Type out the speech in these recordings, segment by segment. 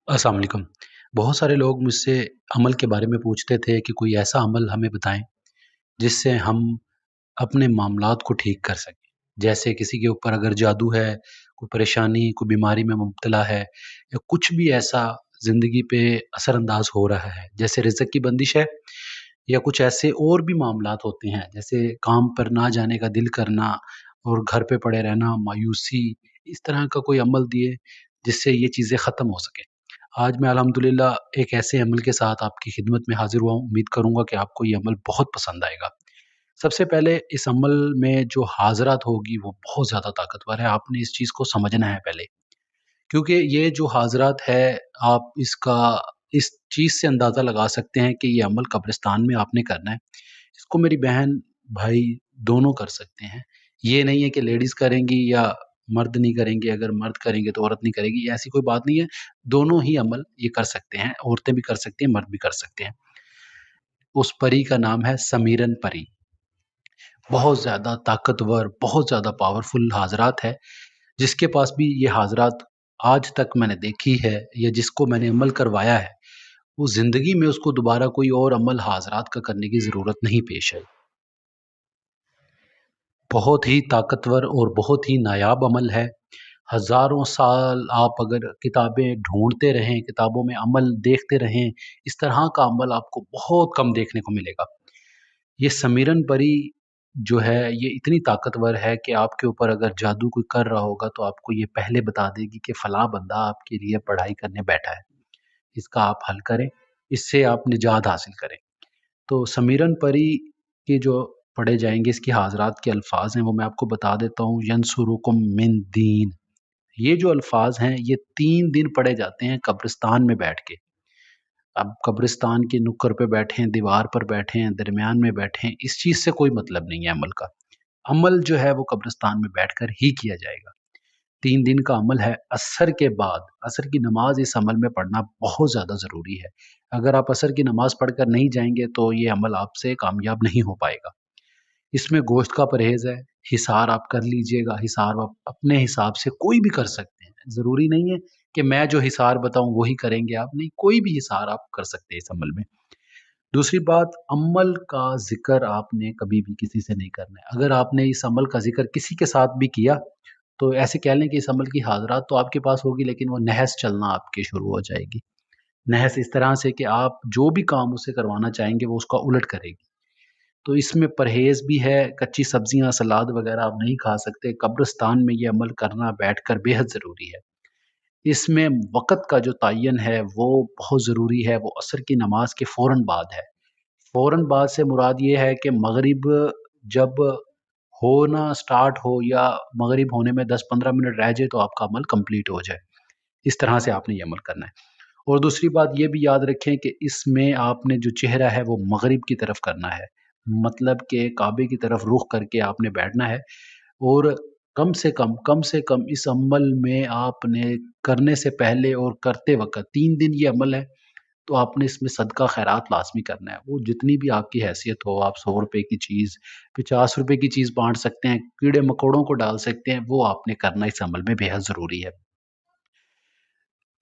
अस्सलाम वालेकुम। बहुत सारे लोग मुझसे अमल के बारे में पूछते थे कि कोई ऐसा अमल हमें बताएँ, जिससे हम अपने मामलात को ठीक कर सकें। जैसे किसी के ऊपर अगर जादू है, कोई परेशानी, कोई बीमारी में मुब्तला है या कुछ भी ऐसा ज़िंदगी पे असरअंदाज़ हो रहा है, जैसे रिज़्क की बंदिश है या कुछ ऐसे और भी मामलात होते हैं, जैसे काम पर ना जाने का दिल करना और घर पे पड़े रहना, मायूसी, इस तरह का कोई अमल दिए, जिससे ये चीज़ें ख़त्म हो सकें। आज मैं अल्हम्दुलिल्लाह एक ऐसे अमल के साथ आपकी खिदमत में हाज़िर हुआ हूँ। उम्मीद करूँगा कि आपको ये अमल बहुत पसंद आएगा। सबसे पहले इस अमल में जो हाज़रात होगी वो बहुत ज़्यादा ताकतवर है। आपने इस चीज़ को समझना है पहले। क्योंकि ये जो हाज़रात है आप इसका इस चीज़ से अंदाज़ा लगा सकते हैं कि ये अमल कब्रिस्तान में आपने करना है। इसको मेरी बहन, भाई दोनों कर सकते हैं। ये नहीं है कि लेडीज़ करेंगी या मर्द नहीं करेंगे, अगर मर्द करेंगे तो औरत नहीं करेगी, ऐसी कोई बात नहीं है। दोनों ही अमल ये कर सकते हैं, औरतें भी कर सकती हैं, मर्द भी कर सकते हैं। उस परी का नाम है समीरन परी। बहुत ज़्यादा ताकतवर, बहुत ज़्यादा पावरफुल हाज़रात है, जिसके पास भी ये हाज़रात आज तक मैंने देखी है या जिसको मैंने अमल करवाया है, वो ज़िंदगी में उसको दोबारा कोई और अमल हाज़रात का करने की ज़रूरत नहीं पेश आई। बहुत ही ताकतवर और बहुत ही नायाब अमल है। हज़ारों साल आप अगर किताबें ढूँढते रहें, किताबों में अमल देखते रहें, इस तरह का अमल आपको बहुत कम देखने को मिलेगा। ये समीरन परी जो है, ये इतनी ताकतवर है कि आपके ऊपर अगर जादू कोई कर रहा होगा, तो आपको ये पहले बता देगी कि फलाँ बंदा आपके लिए पढ़ाई करने बैठा है। इसका आप हल करें, इससे आप निजात हासिल करें। तो समीरन परी के जो पढ़े जाएँगे इसकी हाज़रात के अल्फ़ाज़ हैं वो मैं आपको बता देता हूँ। यंसुरुकुम मिन दीन, ये जो अल्फ़ाज़ हैं ये 3 दिन पढ़े जाते हैं कब्रिस्तान में बैठ के। अब कब्रिस्तान के नुक्कड़ पे बैठे हैं, दीवार पर बैठे हैं, दरमियान में बैठे हैं, इस चीज़ से कोई मतलब नहीं है अमल का। अमल जो है वो कब्रिस्तान में बैठकर ही किया जाएगा। 3 दिन का अमल है, असर के बाद, असर की नमाज़ इस अमल में पढ़ना बहुत ज़्यादा ज़रूरी है। अगर आप असर की नमाज़ पढ़कर नहीं जाएँगे तो ये अमल आपसे कामयाब नहीं हो पाएगा। इसमें गोश्त का परहेज़ है, हिसार आप कर लीजिएगा, हिसार आप अपने हिसाब से कोई भी कर सकते हैं। ज़रूरी नहीं है कि मैं जो हिसार बताऊँ वही करेंगे आप, नहीं, कोई भी हिसार आप कर सकते हैं इस अमल में। दूसरी बात, अमल का ज़िक्र आपने कभी भी किसी से नहीं करना है। अगर आपने इस अमल का ज़िक्र किसी के साथ भी किया, तो ऐसे कह लें कि इस अमल की हाज़रात तो आपके पास होगी लेकिन वो नहस चलना आपकी शुरू हो जाएगी। नहस इस तरह से कि आप जो भी काम उससे करवाना चाहेंगे वो उसका उलट करेगी। तो इसमें परहेज़ भी है, कच्ची सब्जियाँ, सलाद वग़ैरह आप नहीं खा सकते। कब्रिस्तान में ये अमल करना बैठकर बेहद ज़रूरी है। इसमें वक़्त का जो तयन है वो बहुत ज़रूरी है, वो असर की नमाज़ के फ़ौरन बाद है। फ़ौरन बाद से मुराद ये है कि मग़रिब जब होना स्टार्ट हो या मग़रिब होने में 10-15 मिनट रह जाए तो आपका अमल कंप्लीट हो जाए। इस तरह से आपने ये अमल करना है। और दूसरी बात ये भी याद रखें कि इसमें आपने जो चेहरा है वो मग़रिब की तरफ करना है। मतलब कि काबे की तरफ रुख़ करके आपने बैठना है और कम से कम इस अमल में आपने करने से पहले और करते वक़्त 3 दिन ये अमल है, तो आपने इसमें सदका खैरात लाज़मी करना है। वो जितनी भी आपकी हैसियत हो, आप ₹100 की चीज़, ₹50 की चीज़ बाँट सकते हैं, कीड़े-मकोड़ों को डाल सकते हैं, वो आपने करना इस अमल में बेहद ज़रूरी है।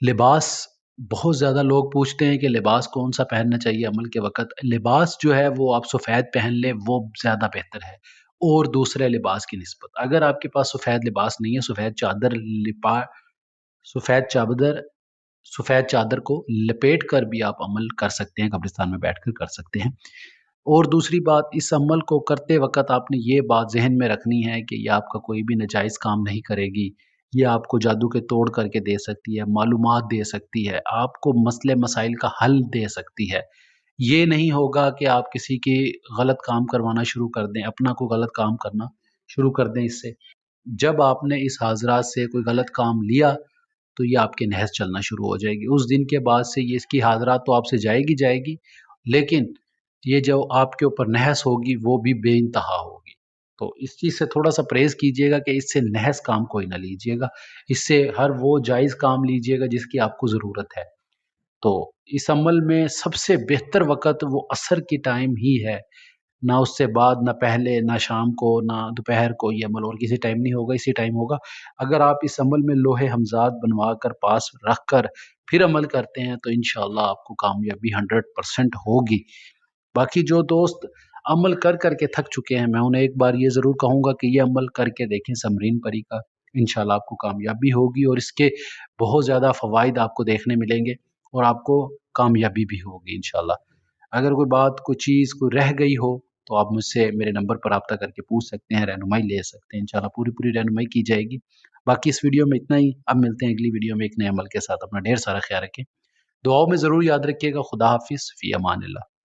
लिबास, बहुत ज़्यादा लोग पूछते हैं कि लिबास कौन-सा पहनना चाहिए अमल के वक़्त। लिबास जो है वो आप सफ़ेद पहन लें, वो ज़्यादा बेहतर है और दूसरे लिबास की निस्बत। अगर आपके पास सफ़ेद लिबास नहीं है, सफ़ेद चादर सफ़ेद चादर को लपेट कर भी आप अमल कर सकते हैं, कब्रिस्तान में बैठकर कर सकते हैं। और दूसरी बात, इस अमल को करते वक़्त आपने ये बात ज़हन में रखनी है कि ये आपका कोई भी नाजायज़ काम नहीं करेगी। ये आपको जादू के तोड़ करके दे सकती है, मालूमात दे सकती है, आपको मसले-मसाइल का हल दे सकती है। ये नहीं होगा कि आप किसी की गलत काम करवाना शुरू कर दें, अपना कोई गलत काम करना शुरू कर दें इससे। जब आपने इस हाज़रात से कोई गलत काम लिया, तो ये आपकी नहस चलना शुरू हो जाएगी। उस दिन के बाद से ये इसकी हाज़रात तो आपसे जाएगी जाएगी, लेकिन ये जो आपके ऊपर नहस होगी वो भी बेइंतहा होगी। तो इस चीज़ से थोड़ा-सा परहेज़ कीजिएगा कि इससे नहस काम कोई ना लीजिएगा। इससे हर वो जायज़ काम लीजिएगा जिसकी आपको ज़रूरत है। तो इस अमल में सबसे बेहतर वक़्त वो असर की टाइम ही है। نہ اس سے بعد، نہ پہلے، نہ شام کو، نہ دوپہر کو یہ عمل، اور کسی ٹائم نہیں ہوگا، اسی ٹائم ہوگا۔ اگر آپ اس عمل میں لوح ہمزاد بنوا کر پاس رکھ کر پھر عمل کرتے ہیں تو انشاءاللہ آپ کو کامیابی 100% ہوگی۔ باقی جو دوست عمل کر کر کے تھک چکے ہیں، میں انہیں ایک بار یہ ضرور کہوں گا کہ یہ عمل کر کے دیکھیں سمرین پری کا، انشاءاللہ آپ کو کامیابی ہوگی اور اس کے بہت زیادہ فوائد آپ کو دیکھنے ملیں گے اور آپ کو کامیابی بھی ہوگی انشاءاللہ۔ اگر کوئی بات، کوئی چیز کوئی رہ گئی ہو تو آپ مجھ سے میرے نمبر پر رابطہ کر کے پوچھ سکتے ہیں، رہنمائی لے سکتے ہیں، انشاءاللہ پوری پوری رہنمائی کی جائے گی۔ باقی اس ویڈیو میں اتنا ہی، اب ملتے ہیں اگلی ویڈیو میں ایک نئے عمل کے ساتھ۔ اپنا ڈھیر سارا خیال رکھیں، دعاؤں میں ضرور یاد رکھیے گا۔ خدا حافظ، فی امان اللہ۔